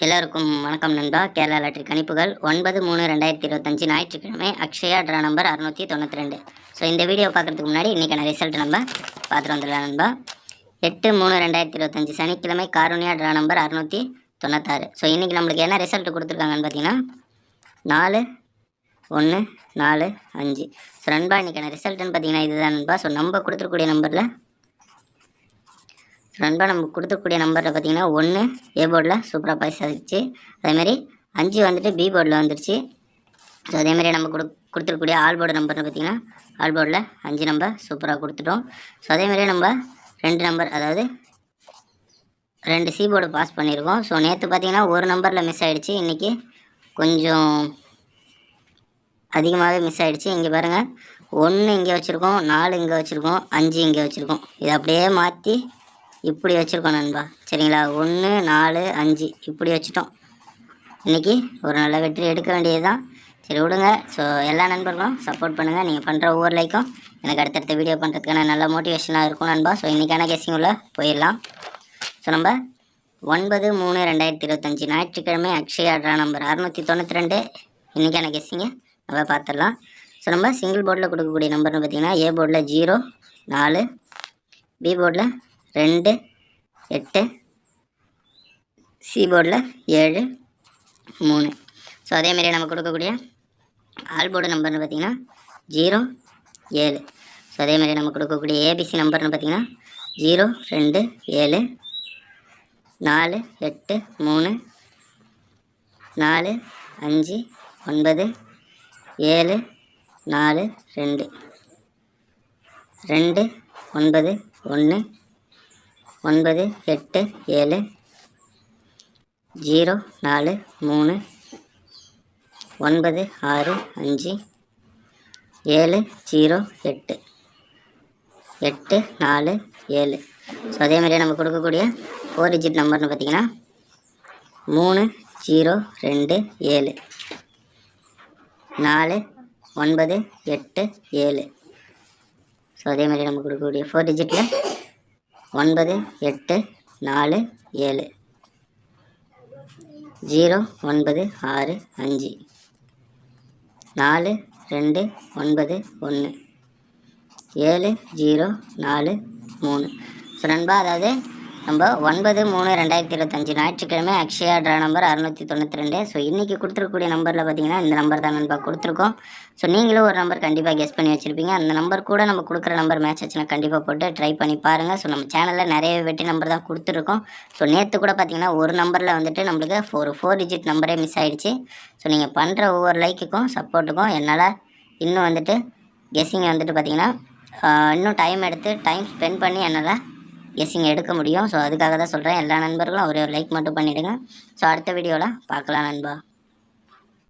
எல்லாருக்கும் வணக்கம் நண்பா. கேரளா லாட்டரி கணிப்புகள் 9/3/2025 ஞாயிற்றுக்கிழமை அக்ஷயா ட்ரா நம்பர் 692. ஸோ இந்த வீடியோ பார்க்குறதுக்கு முன்னாடி இன்றைக்கான ரிசல்ட் நம்ம பார்த்துட்டு வந்துடலாம் நண்பா. 8/3/2025 சனிக்கிழமை காருண்யா ட்ரா நம்பர் 696. ஸோ இன்றைக்கி நம்மளுக்கு என்ன ரிசல்ட் கொடுத்துருக்காங்கன்னு பார்த்தீங்கன்னா 4/1/4/5. ஸோ நண்பா இன்றைக்கான ரிசல்ட்டுன்னு பார்த்தீங்கன்னா இதுதான் நண்பா. ஸோ நம்ம கொடுத்துருக்கூடிய நம்பரில் நண்பா நம்ம கொடுத்துக்கூடிய நம்பரில் பார்த்தீங்கன்னா 1 ஏ போர்டில் சூப்பராக பாஸ் ஆகிடுச்சு. அதேமாதிரி 5 வந்துட்டு பி போர்டில் வந்துடுச்சு. ஸோ அதேமாதிரி நம்ம கொடுத்துருக்கூடிய ஆல் போர்டு நம்பர்னு பார்த்தீங்கன்னா ஆல் போர்டில் 5 நம்பர் சூப்பராக கொடுத்துட்டோம். ஸோ அதேமாதிரி நம்ம 2 நம்பர் அதாவது 2 சி போர்டு பாஸ் பண்ணியிருக்கோம். ஸோ நேற்று பார்த்தீங்கன்னா ஒரு நம்பரில் மிஸ் ஆகிடுச்சு, இன்றைக்கி கொஞ்சம் அதிகமாகவே மிஸ் ஆகிடுச்சு. இங்கே பாருங்கள், 1 இங்கே வச்சுருக்கோம், 4 இங்கே வச்சுருக்கோம், 5 இங்கே வச்சுருக்கோம். இதை அப்படியே மாற்றி இப்படி வச்சுருக்கோம் நண்பா, சரிங்களா? 1 4 5 இப்படி வச்சுட்டோம். இன்றைக்கி ஒரு நல்ல வெற்றி எடுக்க வேண்டியது தான். சரி விடுங்க. ஸோ எல்லா நண்பர்களும் சப்போர்ட் பண்ணுங்கள். நீங்கள் பண்ணுற ஒவ்வொரு லைக்கும் எனக்கு அடுத்தடுத்த வீடியோ பண்ணுறதுக்கான நல்ல மோட்டிவேஷனாக இருக்கும் நண்பா. ஸோ இன்றைக்கான கெஸ்ஸிங் உள்ள போயிடலாம். ஸோ நம்ம 9/3/2025 ஞாயிற்றுக்கிழமை அக்ஷயா ட்ரா நம்பர் 692 இன்றைக்கான கெஸ்ஸிங்கை நம்ம பார்த்துடலாம். ஸோ நம்ம சிங்கிள் போர்டில் கொடுக்கக்கூடிய நம்பர்னு பார்த்திங்கன்னா ஏ போர்டில் 0 4, பி போர்டில் 2 8, சி போர்டில் 7 3. ஸோ அதேமாரி நம்ம கொடுக்கக்கூடிய ஆல் போர்டு நம்பர்னு பார்த்திங்கன்னா 0 7. ஸோ அதேமாரி நம்ம கொடுக்கக்கூடிய ஏபிசி நம்பர்னு பார்த்திங்கன்னா 0 2 7 4 8 3 4 5 9 7 4 2 2 9 1 9 8 7 0 4 3 9 6 5 7 0 8 8 4 7. ஸோ அதேமாதிரி நம்ம கொடுக்கக்கூடிய 4 டிஜிட் நம்பர்னு பார்த்திங்கன்னா 3 0 2 7 4 9 8 7. ஸோ அதேமாதிரி நம்ம கொடுக்கக்கூடிய 4 டிஜிட்டில் 9 8 4 7 0 9 6 5 4 2 9 1 7 0 4 3. ஸோ நண்பா, அதாவது நம்ம 9/3/2025 ஞாயிற்றுக்கிழமை அக்ஷயா ட்ரா நம்பர் 692. ஸோ இன்றைக்கி கொடுத்துருக்கக்கூடிய நம்பரில் பார்த்தீங்கன்னா இந்த நம்பர் தான் நண்பா கொடுத்துருக்கோம். ஸோ நீங்களும் ஒரு நம்பர் கண்டிப்பாக கெஸ் பண்ணி வச்சுருப்பீங்க. அந்த நம்பர் கூட நம்ம கொடுக்குற நம்பர் மேட்ச் ஆச்சுன்னா கண்டிப்பாக போட்டு ட்ரை பண்ணி பாருங்கள். ஸோ நம்ம சேனலில் நிறைய வெற்றி நம்பர் தான் கொடுத்துருக்கோம். ஸோ நேற்று கூட பார்த்திங்கன்னா ஒரு நம்பரில் வந்துட்டு நம்மளுக்கு 4 டிஜிட் நம்பரே மிஸ் ஆகிடுச்சு. ஸோ நீங்கள் பண்ணுற ஒவ்வொரு லைக்குக்கும் சப்போர்ட்டுக்கும் என்னால் இன்னும் வந்துட்டு கெஸ்ஸிங்கை வந்துட்டு பார்த்திங்கன்னா இன்னும் டைம் ஸ்பெண்ட் பண்ணி என்னால் கெஸ்ஸிங் எடுக்க முடியும். ஸோ அதுக்காக தான் சொல்கிறேன். எல்லா நண்பர்களும் ஒரே ஒரு லைக் மட்டும் பண்ணிவிடுங்க. ஸோ அடுத்த வீடியோவில் பார்க்கலாம் நண்பா.